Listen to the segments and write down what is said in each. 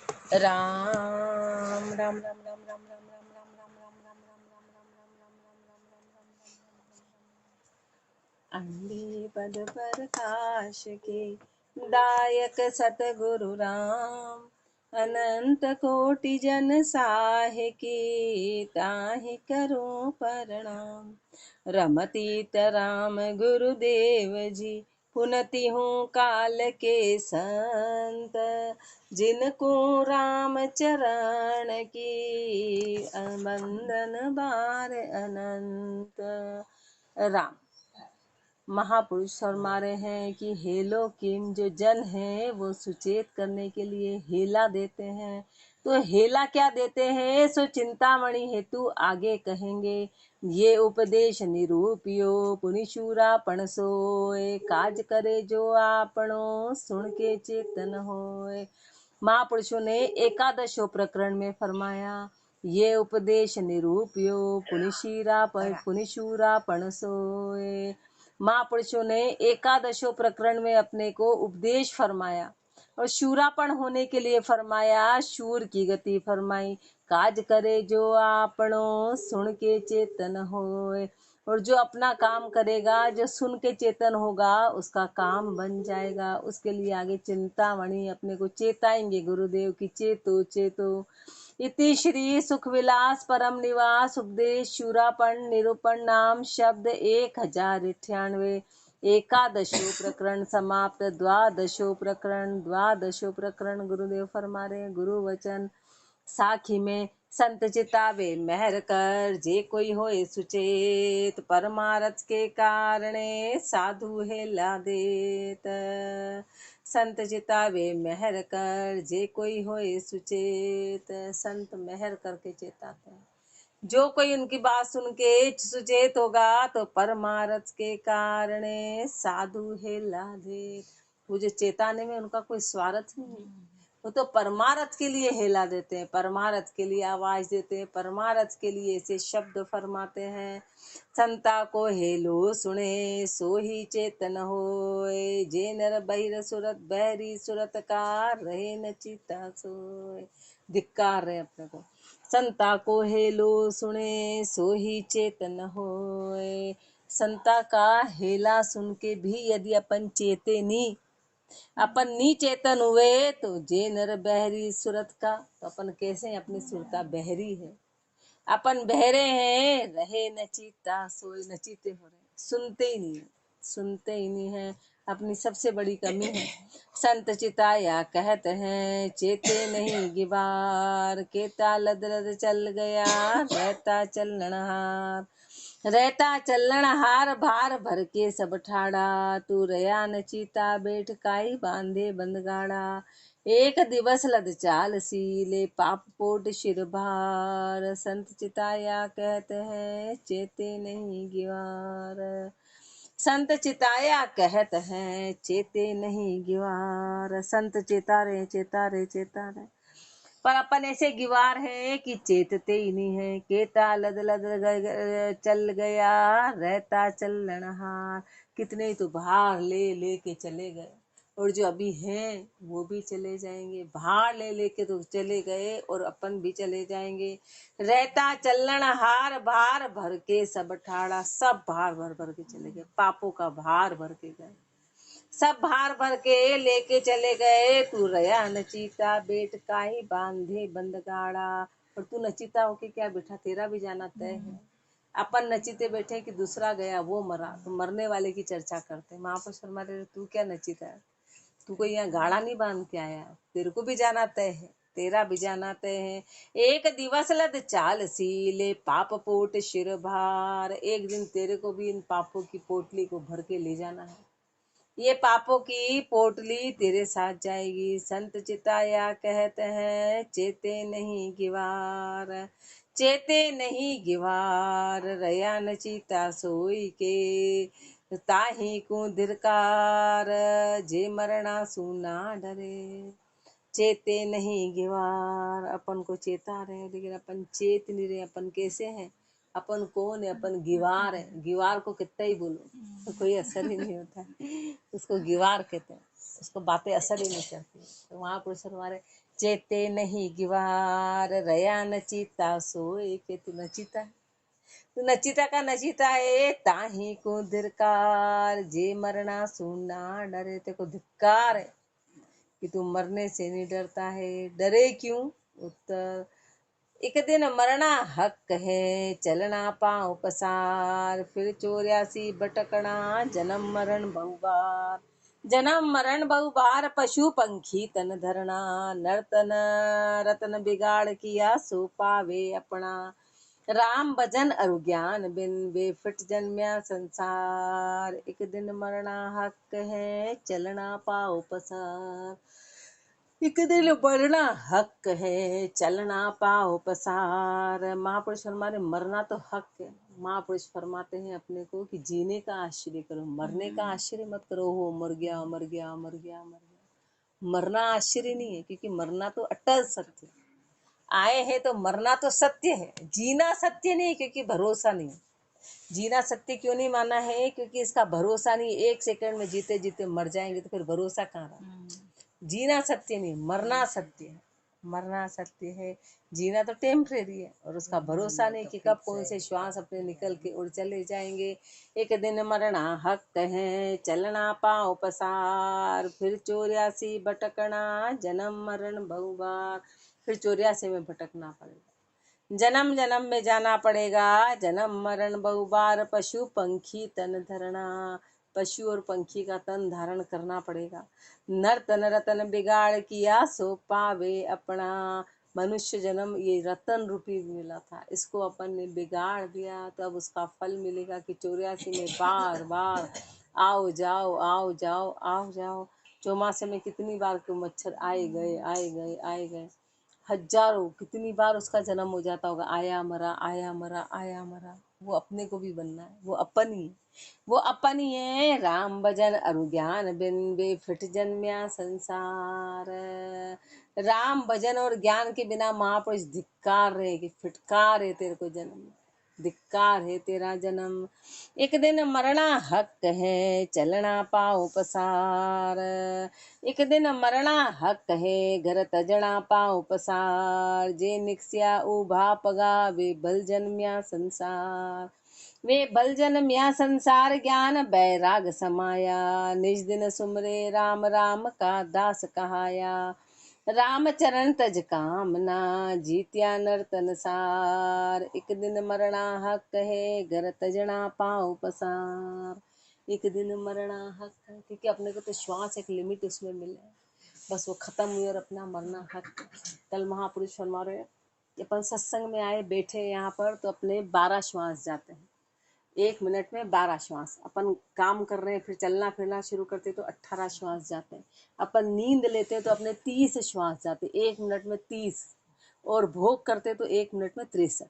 राम राम राम राम राम राम राम राम राम राम राम राम राम राम अंधे पद प्रकाश के दायक सतगुरु राम अनंत कोटि जन साहे की ताहि करो प्रणाम। रमतीत राम गुरुदेव जी पुनति हूँ काल के संत, जिनको राम चरण की बंदन बार अनंत। राम महापुरुष फरमा रहे हैं कि हेलो किम, जो जन है वो सुचेत करने के लिए हेला देते हैं। तो हेला क्या देते हैं सो चिंतामणि हेतु आगे कहेंगे। ये उपदेश निरूपियो पुनिशूरा पण सोए, काज करे जो आपनो सुन के चेतन होए। महापुरुषों ने एकादशो प्रकरण में फरमाया, ये उपदेश निरूपियो पुनिशूरा पण सोए। महापुरुषों ने एकादशो प्रकरण में अपने को उपदेश फरमाया और शूरापण होने के लिए फरमाया, शूर की गति फरमाई। काज करे जो आपनो सुन के चेतन होए, और जो अपना काम करेगा, जो सुन के चेतन होगा, उसका काम बन जाएगा। उसके लिए आगे चिंतामणि अपने को चेताएंगे गुरुदेव की, चेतो चेतो। इति श्री सुखविलास परम निवास उपदेश शूरापण निरूपण नाम शब्द 1098। एकादशो प्रकरण समाप्त। द्वादशो प्रकरण गुरुदेव फरमा रहे गुरु वचन साखी में, संत चितावे मेहर कर, जे कोई होए सुचेत, परमारथ के कारणे साधु हेला देत। संत चितावे मेहर कर, जे कोई होए सुचेत। संत मेहर करके चेताते हैं। जो कोई उनकी बात सुन के सुचेत होगा तो परमारथ के कारणे साधु हेला देत। वो जो चेताने में उनका कोई स्वार्थ नहीं है, वो तो परमारथ के लिए हेला देते हैं, परमारथ के लिए आवाज देते हैं, परमारथ के लिए ऐसे शब्द फरमाते हैं। संता को हेलो सुने सो ही चेतन होए, जे नर बहिर सुरत बहरी सुरत कार रहे न चिता सोए। धिक्कार रहे अपने को। संता को हेलो सुने सो ही चेतन होए। संता का हेला सुन के भी यदि अपन चेते नहीं, अपन नी चेतन हुए, तो जे नर बहरी सुरत का, तो अपन कैसे अपनी सुरता बहरी है। अपन बहरे हैं, रहे नचीता सोए, नचीते हो रहे, सुनते ही नहीं, सुनते ही नहीं है। अपनी सबसे बड़ी कमी है। संत चिताया कहते हैं, चेते नहीं गिबार, केता लद लद चल गया, रहता चलनहार। रहता चलनहार भार भर के सब ठाड़ा, तू रया नचीता बैठ काई बांधे बंदगाड़ा। एक दिवस लद चाल सीले, पाप पोट शिर भार। संत चिताया कहते हैं, चेते नहीं गिवार। संत चिताया कहते हैं, चेते नहीं गिवार। संत चेता रहे चेता रहे चेता रहे, पर अपन ऐसे गिवार है कि चेतते ही नहीं है। केता लद लद चल गया, रहता चलनहार। कितने तो भार ले लेके चले गए, और जो अभी हैं वो भी चले जाएंगे। भार ले लेके तो चले गए और अपन भी चले जाएंगे। रहता चलनहार भार भर के सब ठाड़ा, सब भार भर भर के चले गए, पापों का भार भर के गए, सब भार भर के लेके चले गए। तू रया नचीता बेट काहे बांधे बंदगाड़ा। और तू नचीता होके क्या बैठा, तेरा भी जाना तय है। अपन नचीते बैठे कि दूसरा गया वो मरा, तो मरने वाले की चर्चा करते। महापुरुष फरमा रहे, तू क्या नचीता है, तू कोई यहाँ गाड़ा नहीं बांध के आया, तेरे को भी जाना तय है, तेरा भी जाना तय है। एक दिवस लद चाल सीले, पाप पोट शिर भार। एक दिन तेरे को भी इन पापों की पोटली को भर के ले जाना है। ये पापों की पोटली तेरे साथ जाएगी। संत चिताया कहते हैं, चेते नहीं गिवार, चेते नहीं गिवार। रया नचीता सोई के, ताही को धिरकार, जे मरना सुना डरे। चेते नहीं गिवार, अपन को चेता रहे लेकिन अपन चेत नहीं रहे। अपन कैसे हैं, अपन कौन है, अपन गिवार है। गिवार को कितना ही बोलो तो कोई असर ही नहीं होता, उसको गिवार कहते हैं, उसको बातें असर ही नहीं करती। तो महापुरुष हमारे चेते नहीं गिवार रया नचिता सोए के तू नचिता है। तू नचिता का नचिता है ताही को धिरकार जे मरना सुनना डरे ते को धिक्कार है कि तू मरने से नहीं डरता है। डरे क्यों? उत्तर, एक दिन मरना हक है चलना पाँव पसार फिर 84 भटकना जन्म मरण बहुबार। जन्म मरण बहुबार पशु पंखी तन धरना नर्तन रतन बिगाड़ किया सो पावे अपना। राम भजन अरु ज्ञान बिन बेफिट जन्म्या संसार। एक दिन मरना हक है चलना पाओ पसार। एक दिन मरना हक है चलना पाओ पसार। महापुरुष फरमाते मरना तो हक है। महापुरुष फरमाते हैं अपने को कि जीने का आश्चर्य करो, मरने का आश्चर्य मत करो। हो मर गया मर गया मर गया मर गया, मरना आश्चर्य नहीं है, क्योंकि मरना तो अटल सत्य है। आए हैं तो मरना तो सत्य है, जीना सत्य नहीं, क्योंकि भरोसा नहीं। जीना सत्य क्यों नहीं माना है? क्योंकि इसका भरोसा नहीं। एक सेकंड में जीते जीते मर जाएंगे तो फिर भरोसा कहाँ रहा? जीना सत्य नहीं, मरना सत्य है। मरना सत्य है, जीना तो टेम्परेरी है, और उसका भरोसा नहीं कि कब कौन से श्वास अपने निकल के उड़ चले जाएंगे। एक दिन मरना हक है चलना पाँव पसार फिर 84 भटकना जन्म मरण बहुबार। फिर 84 में भटकना पड़ेगा, जन्म जन्म में जाना पड़ेगा, जन्म मरण बहुबार पशु पंखी तन धरना। पशु और पंखी का तन धारण करना पड़ेगा। नर तन रतन बिगाड़ किया सो पावे अपना। मनुष्य जन्म ये रतन रूपी मिला था, इसको अपन ने बिगाड़ दिया, तो अब उसका फल मिलेगा कि 84 में बार बार आओ जाओ आओ जाओ आओ जाओ। चौमासे में कितनी बार क्यों मच्छर आए गए आए गए आए गए, हजारों कितनी बार उसका जन्म हो जाता होगा, आया मरा आया मरा आया मरा। वो अपने को भी बनना है, वो अपन ही, वो अपन ही है। राम भजन अरु ज्ञान बिन बेफिट जन्म्या संसार। राम भजन और ज्ञान के बिना महापुरुष धिक्कार रहे कि फिटकार है तेरे को जन्म, धिक्कार है तेरा जन्म। एक दिन मरना हक है चलना पाओ पसार। एक दिन मरना हक है घर तजणा पाओ पसार। जे निक्स्या उभा पगा वे बल जन्म्या संसार। वे बल जन्म्या संसार ज्ञान बैराग समाया। निज दिन सुमरे राम राम का दास कहाया। राम चरण तज कामना जीत्या नर्तन सार। एक दिन मरना हक है घर तजणा पाओ पसार। एक दिन मरना हक है, क्योंकि अपने को तो श्वास एक लिमिट उसमें मिले, बस वो खत्म हुई और अपना मरना हक। कल महापुरुष फरमा रहे हैं, अपन सत्संग में आए बैठे यहाँ पर तो अपने 12 श्वास जाते हैं, 1 मिनट में 12 श्वास। अपन काम कर रहे हैं, फिर चलना फिरना शुरू करते तो 18 श्वास जाते हैं। अपन नींद लेते हैं तो अपने 30 श्वास जाते, 1 मिनट में 30। और भोग करते तो 1 मिनट में 63,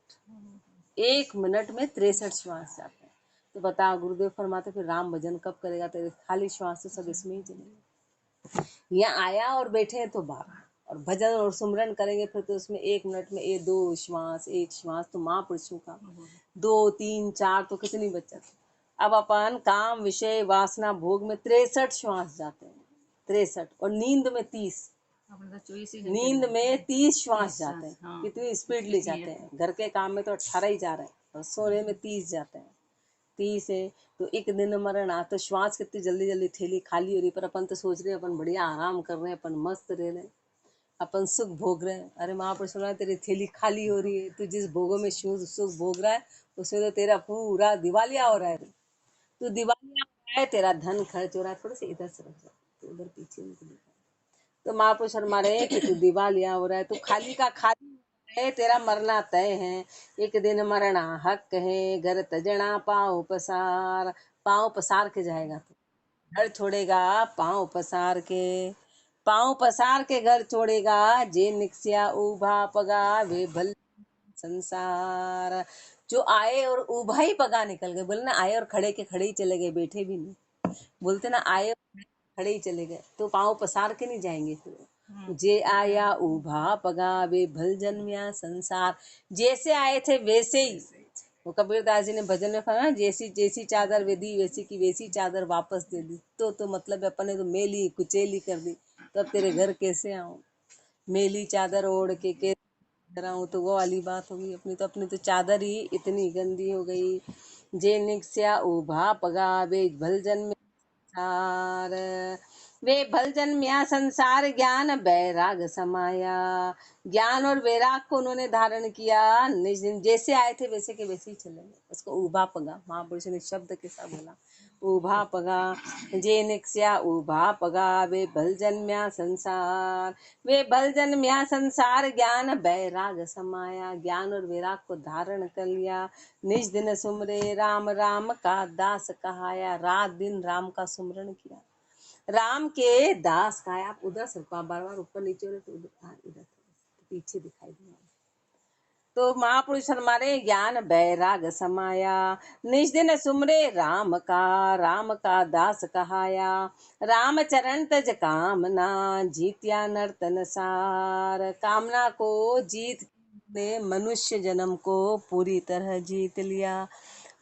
1 मिनट में 63 श्वास जाते हैं। तो बताओ, गुरुदेव फरमाते फिर राम भजन कब करेगा? तेरे खाली श्वास तो सब इसमें ही चलेंगे। यहाँ आया और बैठे हैं तो 12, और भजन और सुमरन करेंगे फिर तो उसमें 1 मिनट में 2 श्वास, 1 श्वास। तो महापुरुषों का 2 3 4 तो कितनी बचत। अब अपन काम विषय वासना भोग में 63 श्वास जाते हैं, 63, और नींद में 30। नींद में 30 श्वास जाते हैं। हाँ। कितनी स्पीडली जाते हैं। घर के काम में तो 18 ही जा रहे हैं, और सोने में 30 जाते हैं। 30 है तो एक दिन मरना, तो श्वास कितनी जल्दी जल्दी थैली खाली हो रही, पर अपन तो सोच रहे हैं अपन बढ़िया आराम कर रहे हैं, अपन मस्त रह रहे हैं, अपन सुख भोग रहे हैं। अरे महापुरुष सुना, तेरी थैली खाली हो रही है, तू जिस भोगों में सुख भोग रहा है उसमें तो तेरा पूरा दिवालिया हो रहा है। तू दिवालिया हो रहा है, तेरा धन खर्च हो रहा है। थोड़े से इधर से रख जा, तो उधर पीछे उनको देखा। तो महापुरुष शर्मा रहे कि तू दिवालिया हो रहा है, तू खाली का खाली है, तेरा मरना तय है। एक दिन मरना हक है घर तजणा पाँव पसार। पाँव पसार के जाएगा, तो घर छोड़ेगा पाँव पसार के। पाँव पसार के घर छोड़ेगा, जे निक्स्या उभा पगा वे भल संसार। जो आए और उभा ही पगा निकल गए, बोले ना आए और खड़े के खड़े ही चले गए, बैठे भी नहीं, बोलते ना आए और खड़े ही चले गए, तो पाँव पसार के नहीं जाएंगे फिर। जे आया उभा पगा वे भल जन्म्या संसार। जैसे आए थे वैसे ही, वो कबीरदास जी ने भजन में कहा, जैसी जैसी चादर वेदी वैसी की वैसी चादर वापस दे दी। तो मतलब अपन ने तो मेली कुचेली कर दी, तो अब तेरे घर कैसे आऊं? मेली चादर ओढ़ के कराऊं, तो वो वाली बात होगी। अपनी तो चादर ही इतनी गंदी हो गई। जे निक्स्या उभा पगा वे भल जन्म संसार, वे भल जन्म्या संसार ज्ञान बैराग समाया। ज्ञान और वैराग को उन्होंने धारण किया, जैसे आए थे वैसे के वैसे ही चलेंगे। उसको उभा पगा महापुरुष ने शब्द के साथ बोला, उभा पगा। जे निक्स्या उभा पगा वे भल जन्म्या संसार, वे भल जन्म्या संसार ज्ञान बैराग समाया। ज्ञान और वैराग को धारण कर लिया। निज दिन सुमरे राम राम का दास कहाया। रात दिन राम का सुमरण किया, राम के दास कहाया। आप उधर से बार बार ऊपर नीचे हो रहे तो इधर पीछे दिखाई देगा। तो महापुरुष हमारे ज्ञान बैराग समाया। निज दिन सुमरे राम का दास कहाया। राम चरण तज कामना जीत्या नर्तन सार। कामना को जीत ने मनुष्य जन्म को पूरी तरह जीत लिया।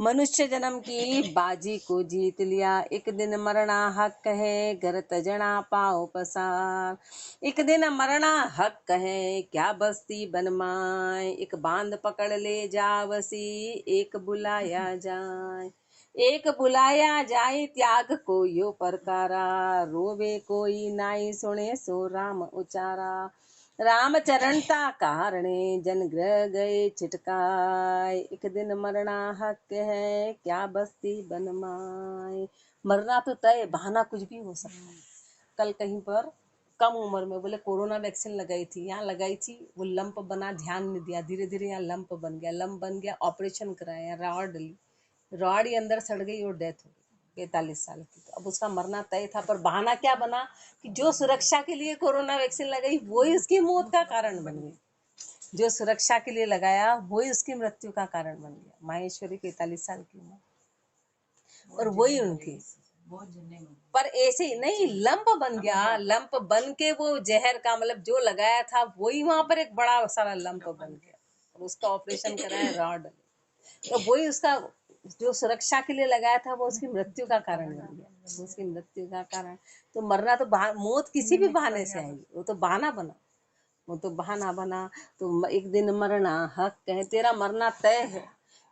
मनुष्य जन्म की बाजी को जीत लिया। एक दिन मरना हक है घर तजना पाओ पसार। एक दिन मरना हक है क्या बस्ती बनमाए। एक बांध पकड़ ले जावसी एक बुलाया जाए। एक बुलाया जाए त्याग को यो परकारा। रोवे कोई नाई सुने सो राम उचारा। राम चरणता कारणे जन ग्रह गए छिटकाए। एक दिन मरना हक है क्या बस्ती बनमाए। मरना तो तय, बहाना कुछ भी हो सकता है। कल कहीं पर कम उम्र में बोले कोरोना वैक्सीन लगाई थी, यहाँ लगाई थी, वो लंप बना, ध्यान नहीं दिया, धीरे धीरे यहाँ लंप बन गया। लंप बन गया, ऑपरेशन कराया, रॉड डली, रॉड ही अंदर सड़ गई और डेथ हो गई 45 साल की। तो अब उसका मरना तय था, पर बहाना क्या बना कि जो सुरक्षा के लिए कोरोना वैक्सीन लगाई वही उसकी मौत का कारण बन गई। जो सुरक्षा के लिए लगाया वही उसकी मृत्यु का कारण बन गया। माहेश्वरी 45 साल की उम्र, और वही उनकी। पर ऐसे ही नहीं, लंप बन गया, लंप बन के वो जहर का मतलब जो लगाया था वही वहां पर एक बड़ा सारा लंप बन गया, और उसका ऑपरेशन कराया, रॉड। तो वही उसका जो सुरक्षा के लिए लगाया था वो उसकी मृत्यु का कारण बन गया, उसकी मृत्यु का कारण। तो मरना तो मौत किसी भी बहाने से आएगी, वो तो बहाना बना, वो तो बहाना बना। तो एक दिन मरना हक है, तेरा मरना तय है,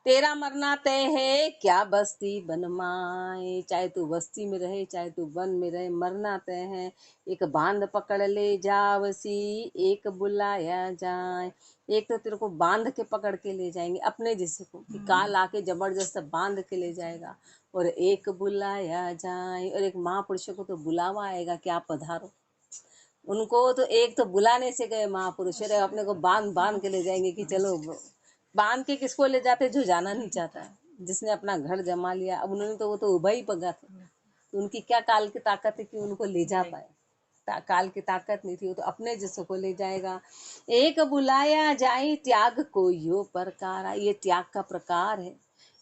तेरा मरना तय है क्या बस्ती बनमाए। चाहे तू बस्ती में रहे चाहे तू वन में रहे, मरना तय है। एक बांध पकड़ ले जावसी एक बुलाया जाए। एक तो तेरे को बांध के पकड़ के ले जाएंगे अपने जैसे को, कि काल आके जबरदस्त बांध के ले जाएगा, और एक बुलाया जाए, और एक महापुरुषों को तो बुलावा आएगा कि आप पधारो। उनको तो एक तो बुलाने से गए महापुरुष, अपने को बांध बांध के ले जाएंगे कि चलो। बांध के किसको ले जाते, जो जाना नहीं चाहता है, जिसने अपना घर जमा लिया। अब उन्होंने तो वो तो उभा ही पगा थे, तो उनकी क्या काल की ताकत है कि उनको ले जा पाए। काल की ताकत नहीं थी, वो तो अपने जैसों को ले जाएगा। एक बुलाया जाए त्याग को यो प्रकार, ये त्याग का प्रकार है,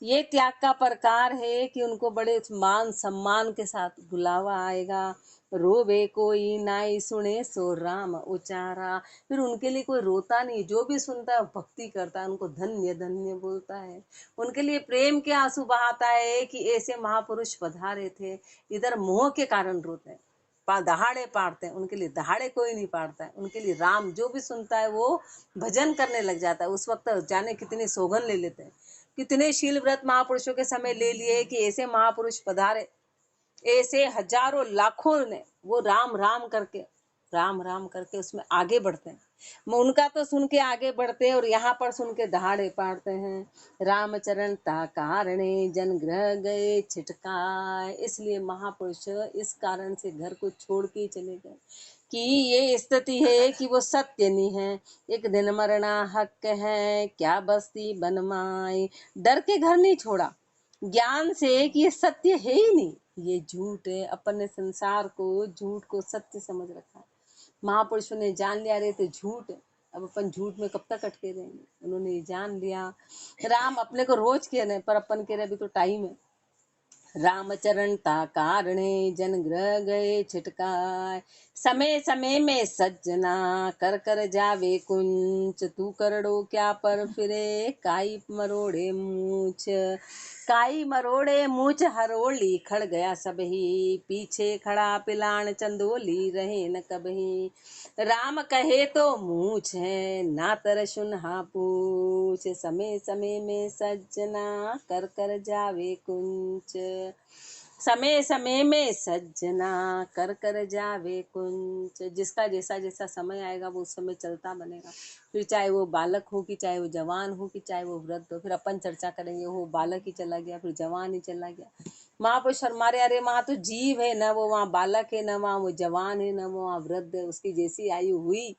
ये त्याग का प्रकार है कि उनको बड़े मान सम्मान के साथ बुलावा आएगा। रोवे कोई नाई सुने सो राम उचारा। फिर उनके लिए कोई रोता नहीं, जो भी सुनता है भक्ति करता है, उनको धन्य धन्य बोलता है, उनके लिए प्रेम के आंसू बहाता है कि ऐसे महापुरुष पधारे थे। इधर मोह के कारण रोते हैं, दहाड़े पाड़ते हैं, उनके लिए दहाड़े कोई नहीं पाड़ता है। उनके लिए राम जो भी सुनता है वो भजन करने लग जाता है। उस वक्त जाने कितने सौगन ले लेते हैं, कितने शील व्रत महापुरुषों के समय ले लिए कि ऐसे महापुरुष पधारे, ऐसे हजारों लाखों ने वो राम राम करके उसमें आगे बढ़ते हैं। उनका तो सुन के आगे बढ़ते हैं, और यहाँ पर सुन के दहाड़े पाड़ते हैं। रामचरण ता कारणे जन ग्रह गए छिटकाए। इसलिए महापुरुष इस कारण से घर को छोड़ के चले गए कि ये स्थिति है कि वो सत्य नहीं है। एक दिन मरना हक है क्या बस्ती बनमाए। डर के घर नहीं छोड़ा, ज्ञान से कि ये सत्य है ही नहीं, ये झूठ है। अपन ने संसार को, झूठ को सत्य समझ रखा है। महापुरुषों ने जान लिया रे तो झूठ है, अब अपन झूठ में कब तक अटके रहेंगे। उन्होंने जान लिया। राम अपने को रोज कह रहे, पर अपन कह रहे अभी तो टाइम है, रामचरण ता कारणे जन ग्रह गए छिटकाय। समय समय में सज्जना कर कर जावे कुंच, तू करड़ो क्या पर फिरे काई मरोड़े मूछ। काई मरोड़े मूछ हरोली खड़ गया सबही, पीछे खड़ा पिलान चंदोली रहे न कबही। राम कहे तो मूछ है ना तर सुनहा पूछ, समय समय में सज्जना कर कर जावे कुंच। समय समय में सज्जना कर कर जावे कुंच। जिसका जैसा जैसा समय आएगा वो उस समय चलता बनेगा। फिर चाहे वो बालक हो कि चाहे वो जवान हो कि चाहे वो वृद्ध हो। फिर अपन चर्चा करेंगे वो बालक ही चला गया फिर जवान ही चला गया। महापुरुष फरमारे अरे वहाँ तो जीव है न वो वहाँ बालक है न वहाँ वो जवान है न वो वहाँ वृद्ध है। उसकी जैसी आयु हुई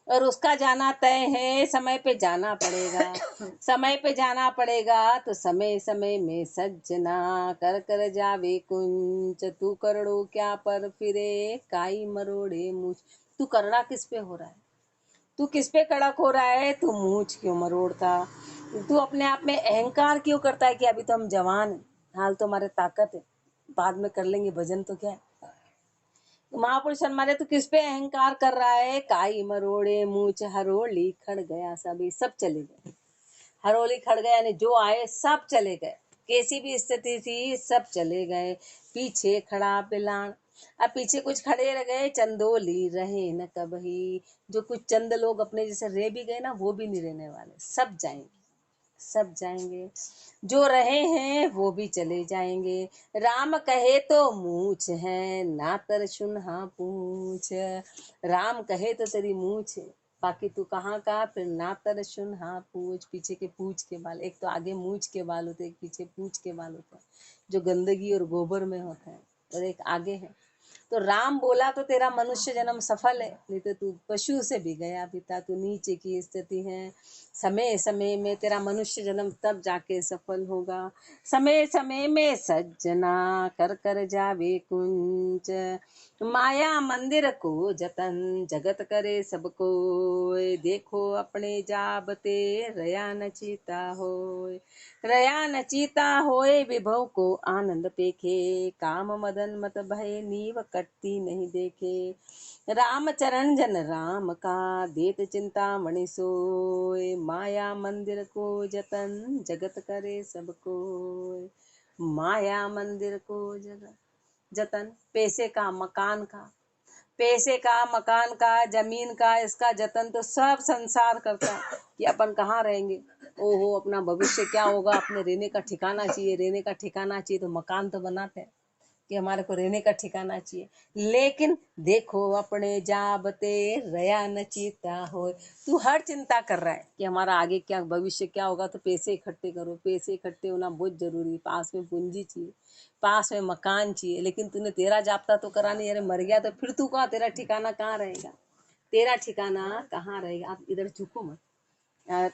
और उसका जाना तय है, समय पे जाना पड़ेगा। समय पे जाना पड़ेगा तो समय समय में सज्जना कर कर जावे कुंच, तू करड़ो क्या पर फिरे काई मरोड़े मूछ। तू करड़ा किस पे हो रहा है, तू किस पे कड़क हो रहा है, तू मूछ क्यों मरोड़ता, तू अपने आप में अहंकार क्यों करता है कि अभी तो हम जवान हैं, हाल तो हमारे ताकत है, बाद में कर लेंगे भजन तो क्या है। महापुरुष हमारे तो किस पे अहंकार कर रहा है। काई मरोड़े मूछ हरोली खड़ गया सभी, सब चले गए। हरोली खड़ गए यानी जो आए सब चले गए, कैसी भी स्थिति थी सब चले गए। पीछे खड़ा पिलान, अब पीछे कुछ खड़े रह गए, चंदोली रहे न कबही। जो कुछ चंद लोग अपने जैसे रह भी गए ना वो भी नहीं रहने वाले, सब जाएंगे, सब जाएंगे। जो रहे हैं वो भी चले जाएंगे। राम कहे तो मूछ है ना तर सुनहा पूछ। राम कहे तो तेरी मूछ है, बाकी तू कहाँ का फिर ना तर सुनहा पूछ। पीछे के पूछ के बाल, एक तो आगे मूछ के बाल होते हैं, एक पीछे पूछ के बाल होते हैं जो गंदगी और गोबर में होता है, और एक आगे है। तो राम बोला तो तेरा मनुष्य जन्म सफल है, नहीं तो तू पशु से भी गया पिता, तू नीचे की स्थिति है। समय समय में तेरा मनुष्य जन्म तब जाके सफल होगा। समय समय में सज्जना कर कर जावे कुंच, माया मंदिर को जतन जगत करे सबको। देखो अपने जाबते रया न चीता होय, रया न चीता होए विभव को आनंद पेखे। काम मदन मत भय नीव कटती नहीं देखे। राम चरण जन राम का देत चिंता मणि सोय। माया मंदिर को जतन जगत करे सबको। माया मंदिर को जतन, पैसे का मकान का, पैसे का मकान का जमीन का इसका जतन तो सब संसार करता है कि अपन कहाँ रहेंगे, ओहो अपना भविष्य क्या होगा, अपने रहने का ठिकाना चाहिए, रहने का ठिकाना चाहिए तो मकान तो बनाते हैं कि हमारे को रहने का ठिकाना चाहिए। लेकिन देखो अपने जाबते रया न चीता हो, तू हर चिंता कर रहा है कि हमारा आगे क्या भविष्य क्या होगा, तो पैसे इकट्ठे करो। पैसे इकट्ठे होना बहुत जरूरी, पास में पूंजी चाहिए, पास में मकान चाहिए, लेकिन तूने तेरा जाप्ता तो करा नहीं। अरे मर गया तो फिर तू कहाँ, तेरा ठिकाना कहाँ रहेगा, तेरा ठिकाना कहाँ रहेगा। आप इधर झुको मत,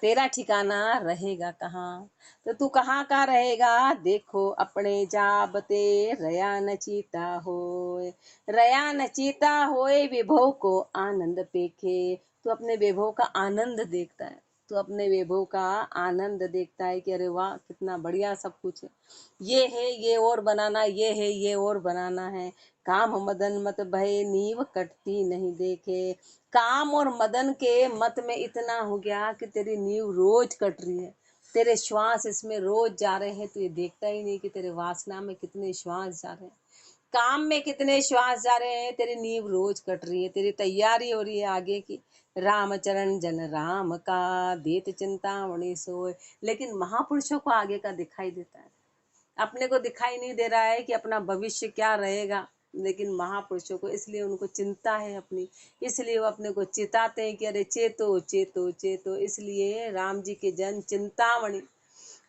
तेरा ठिकाना रहेगा कहाँ, तो तू कहाँ का रहेगा। देखो अपने जाबते रया न चीता होय, रया न चीता होय विभव को आनंद पेखे। तू अपने वैभव का आनंद देखता है, तो अपने वैभव का आनंद देखता है कि अरे वाह कितना बढ़िया सब कुछ है, ये है ये और बनाना, ये है ये और बनाना है। काम मदन मत भय नीव कटती नहीं देखे। काम और मदन के मत में इतना हो गया कि तेरी नींव रोज कट रही है, तेरे श्वास इसमें रोज जा रहे हैं, तो ये देखता ही नहीं कि तेरे वासना में कितने श्वास जा रहे हैं, काम में कितने श्वास जा रहे हैं। तेरी नींव रोज कट रही है, तेरी तैयारी हो रही है आगे की। रामचरण जन राम का देत चिंतामणि सोय। लेकिन महापुरुषों को आगे का दिखाई देता है, अपने को दिखाई नहीं दे रहा है कि अपना भविष्य क्या रहेगा। लेकिन महापुरुषों को इसलिए उनको चिंता है अपनी, इसलिए वो अपने को चिताते हैं कि अरे चेतो चेतो चेतो। इसलिए राम जी के जन चिंतामणि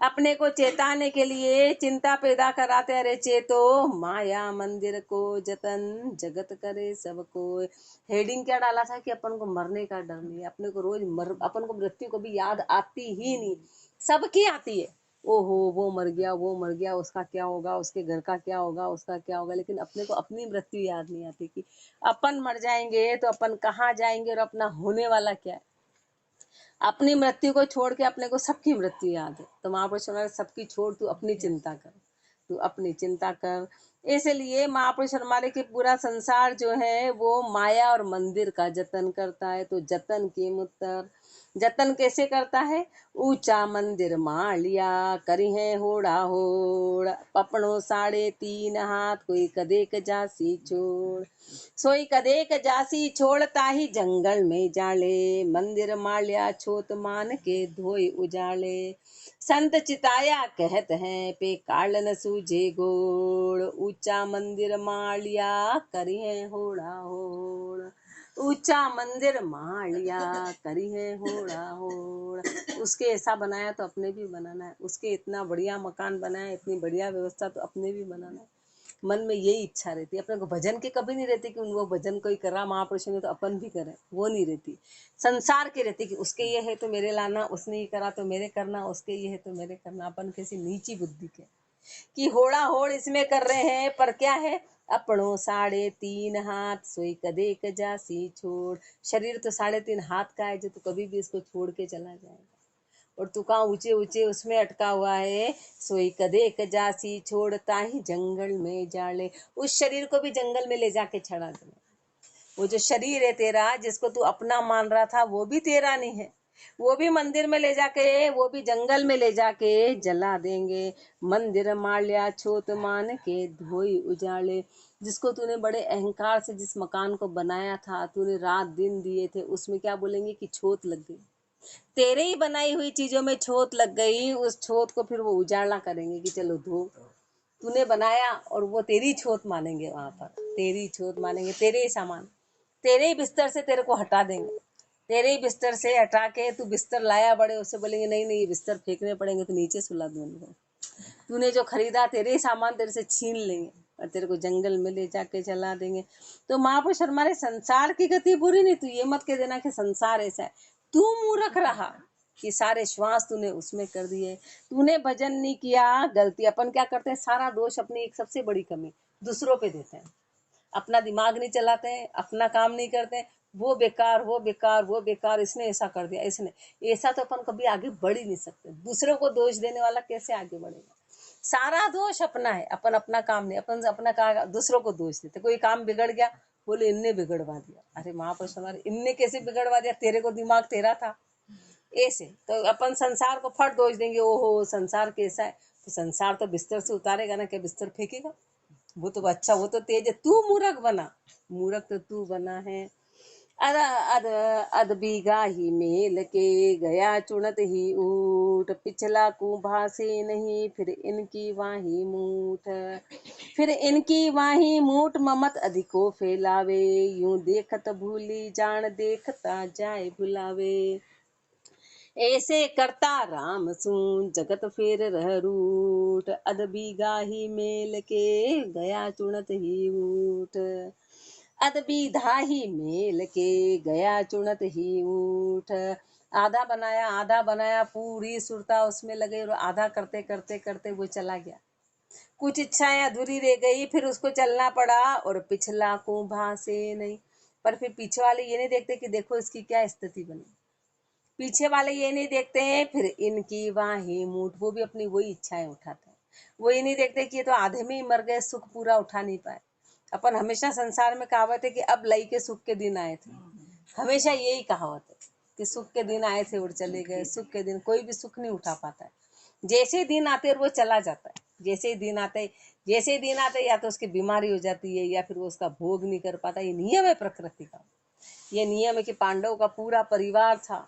अपने को चेताने के लिए चिंता पैदा कराते। अरे चेतो माया मंदिर को जतन जगत करे सबको। हेडिंग क्या डाला था कि अपन को मरने का डर नहीं है, अपने को रोज अपन को मृत्यु को भी याद आती ही नहीं, सबकी आती है। ओहो वो मर गया वो मर गया, उसका क्या होगा, उसके घर का क्या होगा, उसका क्या होगा, लेकिन अपने को अपनी मृत्यु याद नहीं आती कि अपन मर जाएंगे तो अपन कहाँ जाएंगे और अपना होने वाला क्या है। अपनी मृत्यु को छोड़ के अपने को सबकी मृत्यु याद है, तो महापुरुष सबकी छोड़ तू अपनी चिंता कर। तू अपनी चिंता कर। इसलिए महापुरुष हमारे के पूरा संसार जो है वो माया और मंदिर का जतन करता है। तो जतन की मुत्तर जतन कैसे करता है? ऊंचा मंदिर मालिया करी है होड़ा होड़, पपड़ो 3.5 हाथ कोई कदेक जासी छोड़। सोई कदेक जासी छोड़ता ही जंगल में जाले, मंदिर मालिया छोत मान के धोई उजाले। संत चिताया कहत हैं पे काल न सूझे गोड़, ऊंचा मंदिर मालिया करी है होड़ा होड़। ऊंचा मंदिर मालिया करी है होड़ा होड़। उसके ऐसा बनाया तो अपने भी बनाना है, उसके इतना बढ़िया मकान बनाया, इतनी बढ़िया व्यवस्था तो अपने भी बनाना है। मन में यही इच्छा रहती है। अपने को भजन की कभी नहीं रहती कि वो भजन कोई कर रहा महापुरुषों ने तो अपन भी करें, वो नहीं रहती। संसार की रहती कि उसके ये है तो मेरे लाना, उसने ये करा तो मेरे करना, उसके ये है तो मेरे करना। अपन कैसी नीची बुद्धि के कि होड़ा होड़ इसमें कर रहे हैं, पर क्या है? अपनों 3.5 हाथ सोई कदेक जासी छोड़। शरीर तो 3.5 हाथ का है जो तू कभी भी इसको छोड़ के चला जाएगा, और तू कहाँ ऊंचे ऊंचे उसमें अटका हुआ है। सोई कदेक जासी छोड़ता ही जंगल में जाले। उस शरीर को भी जंगल में ले जाके छड़ा देना। वो जो शरीर है तेरा, जिसको तू अपना मान रहा था, वो भी तेरा नहीं है। वो भी मंदिर में ले जाके, वो भी जंगल में ले जाके जला देंगे। मंदिर माल्या छोत मान के धोई उजाले। जिसको तूने बड़े अहंकार से जिस मकान को बनाया था, तूने रात दिन दिए थे, उसमें क्या बोलेंगे कि छोत लग गई। तेरे ही बनाई हुई चीजों में छोत लग गई, उस छोत को फिर वो उजाड़ना करेंगे कि चलो धो। तूने बनाया और वो तेरी छोत मानेंगे, वहां पर तेरी छोत मानेंगे, तेरे ही सामान, तेरे ही बिस्तर से तेरे को हटा देंगे। तेरे ही बिस्तर से हटा के तू बिस्तर लाया बड़े, उससे बोलेंगे नहीं नहीं ये बिस्तर फेंकने पड़ेंगे तो नीचे सुला दूंगा। तूने जो खरीदा तेरे ही सामान तेरे से छीन लेंगे और तेरे को जंगल में ले जाके चला देंगे। तो महापुरुष हमारे संसार की गति बुरी नहीं, तू ये मत कह देना कि संसार ऐसा है। तू मूर्ख रहा कि सारे श्वास तूने उसमें कर दिए। तूने भजन नहीं किया, गलती। अपन क्या करते हैं, सारा दोष अपनी एक सबसे बड़ी कमी दूसरों पे देते हैं। अपना दिमाग नहीं चलाते हैं, अपना काम नहीं करते हैं। वो बेकार, वो बेकार, वो बेकार, इसने ऐसा कर दिया, इसने ऐसा। तो अपन कभी आगे बढ़ ही नहीं सकते। दूसरों को दोष देने वाला कैसे आगे बढ़ेगा? सारा दोष अपना है, अपन अपना काम नहीं, अपन अपना काम दूसरों को दोष देते। कोई काम बिगड़ गया, बोले इनने बिगड़वा दिया। अरे महापुरुष हमारे, इनने कैसे बिगड़वा दिया? तेरे को दिमाग तेरा था ऐसे। तो अपन संसार को फट दोष देंगे, ओहो संसार कैसा है। तो संसार तो बिस्तर से उतारेगा ना, क्या बिस्तर फेंकेगा? वो तो अच्छा, वो तो तेज है। तू मूर्ख बना, मूर्ख तो तू बना है। अद अद अद बीघा ही मेल के गया चुनत ही ऊट, पिछला कुंभा से नहीं फिर इनकी वाही मूठ। फिर इनकी वाही मूठ ममत अधिको फैलावे, यूं देखत भूली जान देखता जाए भुलावे। ऐसे करता राम सुन जगत फेर रह रूठ, अद बीघा ही मेल के गया चुनत ही ऊट। अद बीघा ही मेल के गया चुनत ही ऊठ। आधा बनाया, आधा बनाया, पूरी सुरता उसमें लगे और आधा करते करते करते वो चला गया। कुछ इच्छाएं अधूरी रह गई, फिर उसको चलना पड़ा, और पिछला कुंभा से नहीं। पर फिर पीछे वाले ये नहीं देखते कि देखो इसकी क्या स्थिति बनी। पीछे वाले ये नहीं देखते हैं फिर इनकी वाही मूठ, वो भी अपनी वही इच्छाएं उठाते हैं। वो ये नहीं देखते कि ये तो आधे में ही मर गए, सुख पूरा उठा नहीं पाए। अपन हमेशा संसार में कहावत है कि अब लई के सुख के दिन आए थे। हमेशा यही कहावत है कि सुख के दिन आए थे और चले गए। सुख के दिन कोई भी सुख नहीं उठा पाता है। जैसे दिन आते और वो चला जाता है। जैसे दिन आते, जैसे दिन आते या तो उसकी बीमारी हो जाती है या फिर वो उसका भोग नहीं कर पाता। ये नियम है प्रकृति का। ये नियम है कि पांडव का पूरा परिवार था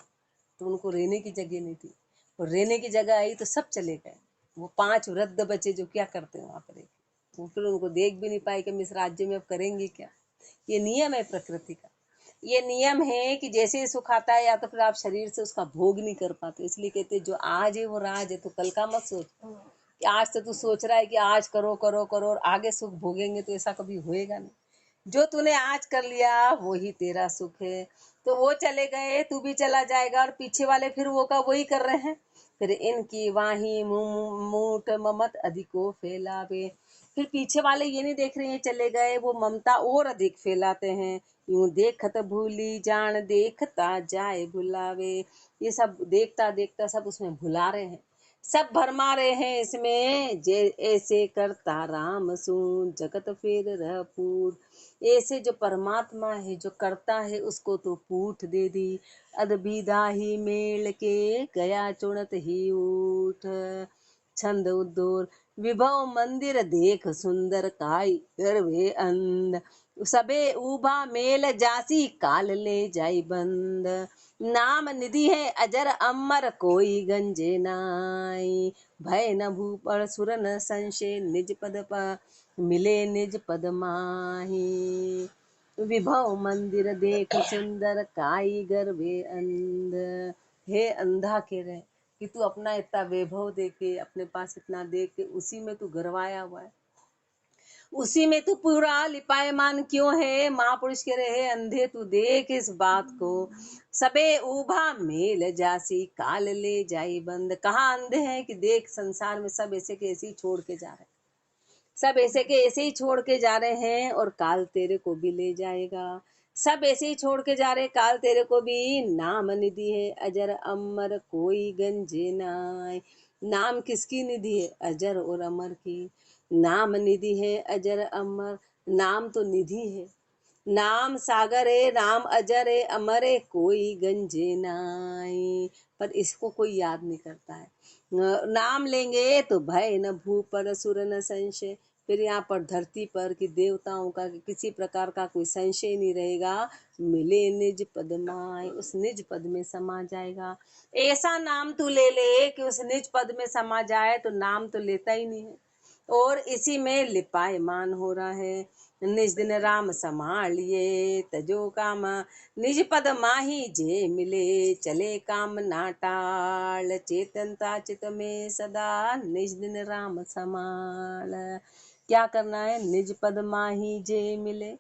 तो उनको रहने की जगह नहीं थी, और रहने की जगह आई तो सब चले गए। वो 5 वृद्ध बचे जो क्या करते हैं वहां पर, वो फिर उनको देख भी नहीं पाए कि हम इस राज्य में अब करेंगे क्या। ये नियम है प्रकृति का। ये नियम है कि जैसे ही सुख आता है या तो फिर आप शरीर से उसका भोग नहीं कर पाते। इसलिए कहते हैं जो आज है वो राज है। तो कल का मत सोच कि आज तो तू सोच रहा है कि आज करो करो करो और आगे सुख भोगेंगे, तो ऐसा कभी होएगा नहीं। जो तूने आज कर लिया वही तेरा सुख है। तो वो चले गए, तू भी चला जाएगा, और पीछे वाले फिर वो का वही कर रहे हैं। फिर इनकी वाही मूठ ममत अधिको फैलावे। फिर पीछे वाले ये नहीं देख रहे हैं चले गए, वो ममता और अधिक फैलाते हैं। यूं देखत भूली जान देखता जाए भुलावे। ये सब देखता देखता सब उसमें भुला रहे हैं। सब भरमा रहे हैं इसमें, जे ऐसे करता राम सू जगत फिर रह पूर। ऐसे जो परमात्मा है, जो करता है, उसको तो पूठ दे दी। अदबिदा ही मेल के गया चुणत ही उठ। छंद उद्दोर विभव मंदिर देख सुंदर काई गर्वे अंध। सबे ऊबा मेल जासी काल ले जाई बंद। नाम निधि है अजर अमर कोई गंजे नाई। भय न भूपड़ सुर न संशय निज पद मिले निज पद माही। विभव मंदिर देख सुंदर काई गर्वे अंध। हे अंधा के रहे कि तू अपना इतना वैभव देके, अपने पास इतना देख के उसी में तू गरवाया हुआ है, उसी में तू पूरा लिपायमान क्यों है। महापुरुष कह रहे हैं अंधे तू देख इस बात को। सबे उभा मेल जासी काल ले जाई बंद। कहाँ अंधे हैं कि देख संसार में सब ऐसे के ऐसे ही छोड़ के जा रहे हैं, सब ऐसे के ऐसे ही छोड़ के जा रहे हैं और काल तेरे को भी ले जाएगा। सब ऐसे ही छोड़ के जा रहे, काल तेरे को भी। नाम निधि है अजर अमर कोई गंजे नाय। नाम किसकी निधि है? अजर और अमर की। नाम निधि है अजर अमर, नाम तो निधि है। नाम सागर है, नाम अजर है, अमर है, कोई गंजे नाई। पर इसको कोई याद नहीं करता है। नाम लेंगे तो भय न भू पर सुर न संशय। फिर यहाँ पर धरती पर कि देवताओं का कि किसी प्रकार का कोई संशय नहीं रहेगा। मिले निज पद माय, उस निज पद में समा जाएगा। ऐसा नाम तू ले ले कि उस निज पद में समा जाए, तो नाम तो लेता ही नहीं है और इसी में लिपायमान हो रहा है। निज दिन राम संभालिए तजो काम, निज पद माही जे मिले चले काम नाटाल। चेतनता चित में सदा निज दिन राम समाल। क्या करना है? निज पद माही जे मिले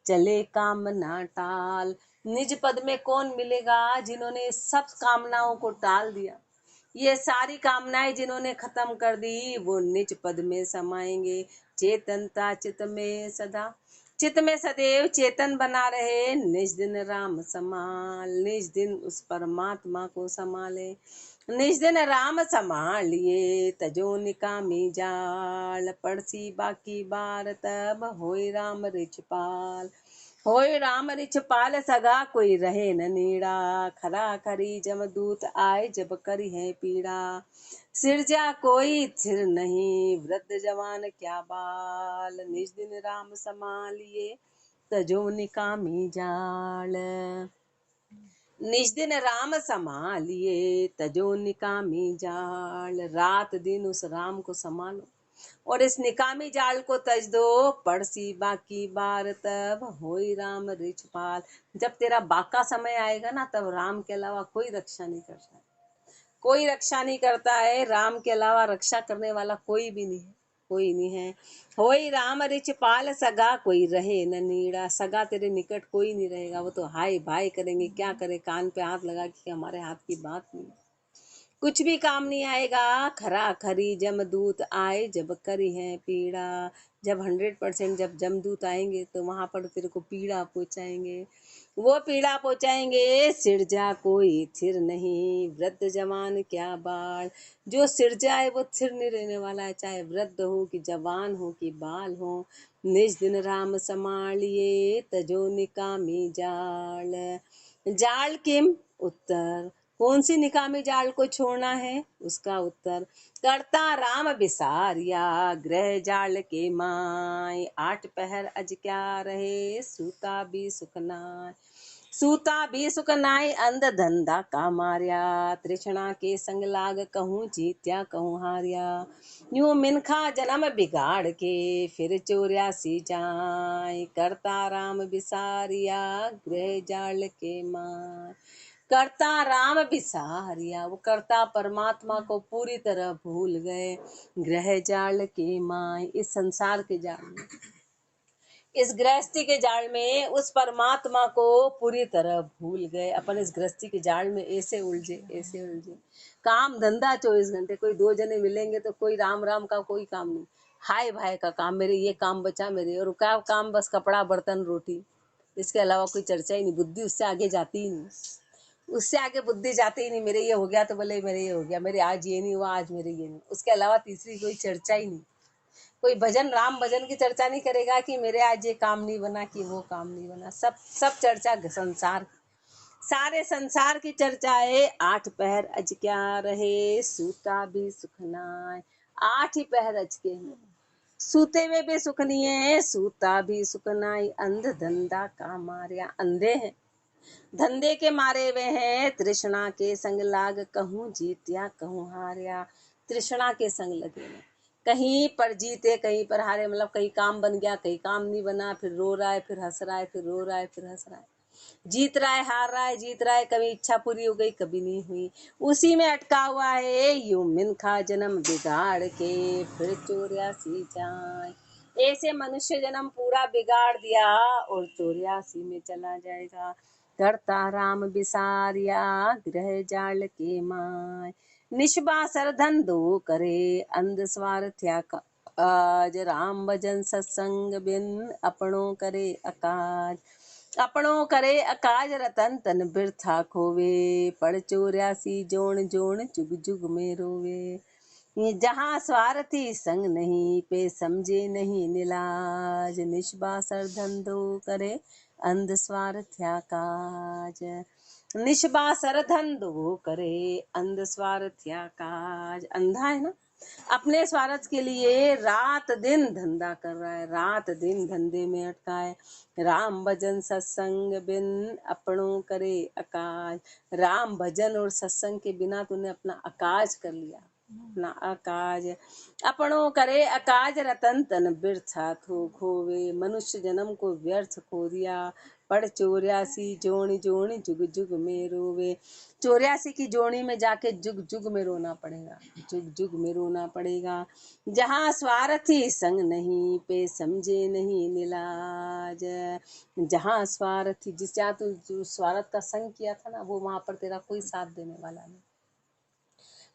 चले काम नाटाल। निज पद में कौन मिलेगा? जिन्होंने सब कामनाओं को टाल दिया, ये सारी कामनाएं जिन्होंने खत्म कर दी, वो निज पद में समाएंगे। चेतनता चित में सदा, चित में सदैव चेतन बना रहे। निज दिन राम समाल, निज दिन उस परमात्मा को संभाले। निज दिन राम संभालिए तजो निकामी जाल। पड़सी बाकी बार तब होय राम रिछपाल। होय राम रिछपाल सगा कोई रहे न नीड़ा। खरा खरी जमदूत आए जब करी है पीड़ा। सिरजा कोई थिर नहीं वृद्ध जवान क्या बाल। निज दिन राम संभालिए तजो निकामी जाल। निज दिन राम संभालिए तजो निकामी जाल। रात दिन उस राम को संभालो और इस निकामी जाल को तज दो। पड़सी बाकी बार तब होई राम रिछपाल। जब तेरा बाका समय आएगा ना, तब राम के अलावा कोई रक्षा नहीं करता है, कोई रक्षा नहीं करता है। राम के अलावा रक्षा करने वाला कोई भी नहीं है, कोई नहीं है। होई राम रिछपाल सगा कोई रहे न नीड़ा। सगा तेरे निकट कोई नहीं रहेगा, वो तो हाय भाई करेंगे। क्या करे? कान पे हाथ लगा कि हमारे हाथ की बात नहीं, कुछ भी काम नहीं आएगा। खरा खरी जमदूत आए जब करी है पीड़ा। जब 100% जब जमदूत आएंगे तो वहां पर तेरे को पीड़ा पहुंचाएंगे। वो पीड़ा पहुंचाएंगे। सिरजा कोई थिर नहीं वृद्ध जवान क्या बाल। जो सिरजा है वो थिर नहीं रहने वाला है, चाहे वृद्ध हो कि जवान हो कि बाल हो। निज दिन राम संभालिए तजो निकामी जाल। जाल किम? उत्तर। कौन सी निकामी जाल को छोड़ना है? उसका उत्तर, करता राम बिसारिया ग्रह जाल के माय। 8 पहर अज क्या रहे सूता भी सुखनाय। सूता भी सुखनाय अंध धंधा का मारिया। तृष्णा के संग लाग कहूँ जीत्या कहूँ हारिया। यूं मिनखा जन्म बिगाड़ के फिर 84 जाए। करता राम बिसारिया ग्रह जाल के माय। करता राम बिसारिया, वो करता परमात्मा को पूरी तरह भूल गए। ग्रह जाल के माय, इस संसार के जाल में, इस गृहस्थी के जाल में उस परमात्मा को पूरी तरह भूल गए। अपन इस गृहस्थी के जाल में ऐसे उलझे, ऐसे उलझे। काम धंधा 24 घंटे, कोई 2 जने मिलेंगे तो कोई राम राम का कोई काम नहीं, हाय भाई का काम, मेरे ये काम बचा मेरे, और क्या काम? बस कपड़ा बर्तन रोटी, इसके अलावा कोई चर्चा ही नहीं। बुद्धि उससे आगे जाती ही नहीं। उससे आगे बुद्धि जाती ही नहीं। मेरे ये हो गया तो बोले मेरे ये हो गया, मेरे आज ये नहीं हुआ, आज मेरे ये नहीं। उसके अलावा तीसरी कोई चर्चा ही नहीं। कोई भजन, राम भजन की चर्चा नहीं करेगा कि मेरे आज ये काम नहीं बना, कि वो काम नहीं बना। सब सब चर्चा संसार, सारे संसार की चर्चा है। 8 पहर अज क्या रहे, सूता भी सुख नाय। 8 ही पहर अज के हैं, सूते हुए भी सुख नहीं है, सूता भी सुख नाई। अंध धंधा का मारिया, अंधे हैं, धंधे के मारे हुए हैं। तृष्णा के संग लाग, कहूँ जीत्या कहूँ हार्या। तृष्णा के संग लगे हैं, कहीं पर जीते कहीं पर हारे। मतलब कहीं काम बन गया, कहीं काम नहीं बना, फिर रो रहा है, फिर हंस रहा है, फिर रो रहा है, फिर हंस रहा है। जीत रहा है, हार रहा है, जीत रहा है। कभी इच्छा पूरी हो गई, कभी नहीं हुई, उसी में अटका हुआ है। यूं मिनखा जन्म बिगाड़ के, फिर 84 जाए। ऐसे मनुष्य जन्म पूरा बिगाड़ दिया और 84 में चला जाएगा। करता राम बिसारिया, ग्रह जाल के माय। निष्बासर धंधो करे, अंध स्वार्थया का आज। राम भजन सत्संग बिन, अपनों करे अकाज। अपनों करे अकाज, रतन तन बिरथा खोवे। पड़ 84 जोन जोन, जुग जुग में रोवे। जहाँ स्वार्थी संग नहीं, पे समझे नहीं निलाज। निष्बासर धंधो करे, अंध स्वार्थया काज। निष्बासर धंधो करे, अंध स्वार्थया काज। अंधा है ना, अपने स्वार्थ के लिए रात दिन धंधा कर रहा है, रात दिन धंधे में अटका है। राम भजन सत्संग बिन, अपनों करे अकाज। राम भजन और सत्संग के बिना तूने अपना अकाज कर लिया, अपना अकाज। अपनों करे अकाज, रतन तन बिरथा थो खोवे। मनुष्य जन्म को व्यर्थ खो दिया। पड़ 84 जोनी जोनी, जुग जुग में रोवे। 84 की जोनी में जाके जुग जुग में रोना पड़ेगा, जुग जुग में रोना पड़ेगा। जहाँ स्वार्थी संग नहीं, पे समझे नहीं निलाज। जहाँ स्वार्थी, जिस जहाँ तू जो स्वार्थ का संग किया था ना, वो वहां पर तेरा कोई साथ देने वाला नहीं।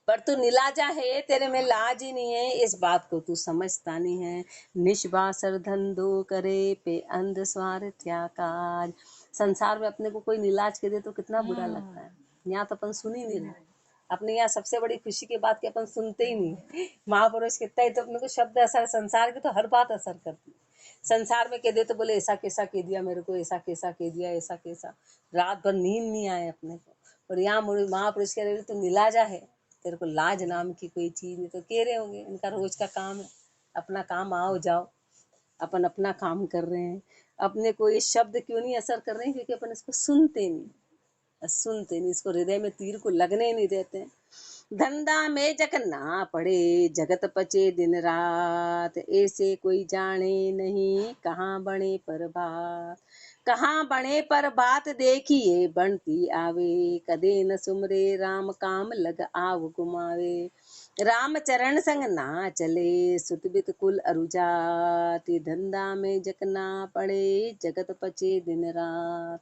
पर तू निलाजा है, तेरे में लाज ही नहीं है, इस बात को तू समझता नहीं है। निष्बासर धंधो करे, पे अंध स्वार्थया काज। संसार में अपने को कोई निलाज के दे तो कितना बुरा लगता है। यहाँ तो अपन सुन ही नहीं रहे। अपने यहाँ सबसे बड़ी खुशी की बात कि अपन सुनते ही नहीं। महापुरुष कितना ही तो अपने को शब्द असर, संसार की तो हर बात असर करती है। संसार में कह दे तो बोले ऐसा कैसा कह दिया मेरे को, ऐसा कैसा कह दिया, ऐसा कैसा। रात भर नींद नहीं आए अपने को। और यहाँ महापुरुष कह रहे तो निलाजा है, तेरे को लाज नाम की कोई चीज नहीं। तो कह रहे होंगे इनका रोज का काम है, अपना काम आओ जाओ, अपन अपना काम कर रहे हैं। अपने को ये शब्द क्यों नहीं असर कर रहे हैं, क्योंकि अपन इसको सुनते नहीं, सुनते नहीं, इसको हृदय में तीर को लगने नहीं देते। धंधा में जकना पड़े, जगत पचे दिन रात। ऐसे कोई जाने नहीं, कहाँ बने पर बात। कहाँ बने पर बात, देखिए बनती आवे। कदे न सुमरे राम, काम लग आव गुमावे। राम चरण संग ना चले, सुत बित कुल अरुजाति। धंधा में जकना पड़े, जगत पचे दिन रात।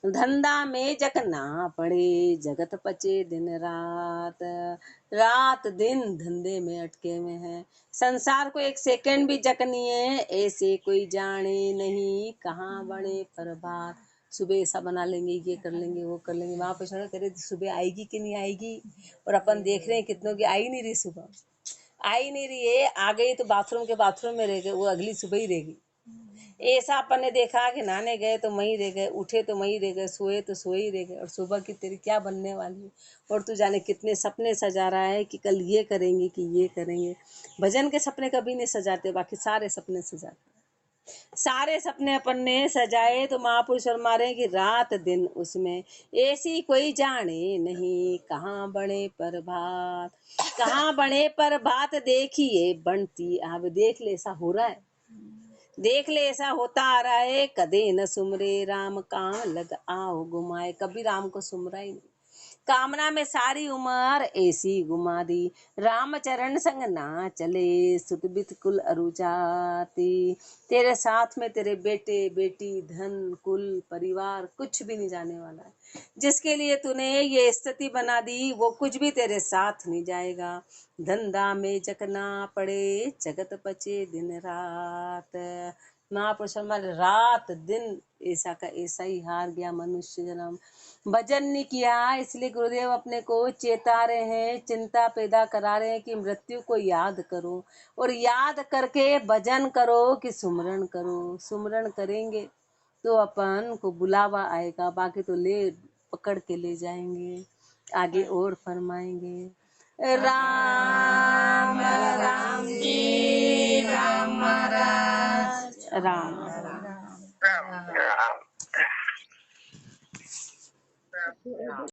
धंधा में जकना पड़े, जगत पचे दिन रात। रात दिन धंधे में अटके में है। संसार को एक सेकंड भी जकनी है, ऐसे कोई जाने नहीं, कहाँ बड़े पर बात। सुबह ऐसा बना लेंगे, ये कर लेंगे, वो कर लेंगे। वहां पर करे सुबह आएगी कि नहीं आएगी, और अपन देख रहे हैं कितनों की आई नहीं रही, सुबह आई नहीं रही है। आ गई तो बाथरूम के बाथरूम में रह गए, वो अगली सुबह ही रहेगी। ऐसा अपन ने देखा कि नहाने गए तो वहीं रह गए, उठे तो वहीं रह गए, सोए तो सोए ही रह गए। और सुबह की तेरी क्या बनने वाली है। और तू जाने कितने सपने सजा रहा है कि कल ये करेंगे, कि ये करेंगे। भजन के सपने कभी नहीं सजाते, बाकी सारे सपने सजाते। सारे सपने अपन ने सजाए तो महापुरुष फरमा रहे कि रात दिन उसमें, ऐसी कोई जाने नहीं, कहाँ बने पर बात। कहाँ बने पर बात, देखिए बनती अब। देख ले ऐसा हो रहा है, देख ले ऐसा होता आ रहा है। कदे न सुमरे राम, काम लग आओ गुमाए। कभी राम को सुमरा ही नहीं, कामना में सारी उम्र ऐसी गुमा दी। राम चरण संग ना चले, सुत बित कुल अरुजाती। तेरे साथ में तेरे बेटे बेटी, धन कुल परिवार कुछ भी नहीं जाने वाला है। जिसके लिए तूने ये स्थिति बना दी, वो कुछ भी तेरे साथ नहीं जाएगा। धंधा में जकना पड़े, जगत पचे दिन रात। महापुरुष हमारे रात दिन ऐसा का ऐसा ही हार गया मनुष्य जन्म। भजन नहीं किया, इसलिए गुरुदेव अपने को चेता रहे हैं, चिंता पैदा करा रहे हैं कि मृत्यु को याद करो और याद करके भजन करो कि सुमरण करो। सुमरण करेंगे तो अपन को बुलावा आएगा, बाकी तो ले पकड़ के ले जाएंगे। आगे और फरमाएंगे। राम राम जी राम महाराज राम राम राम।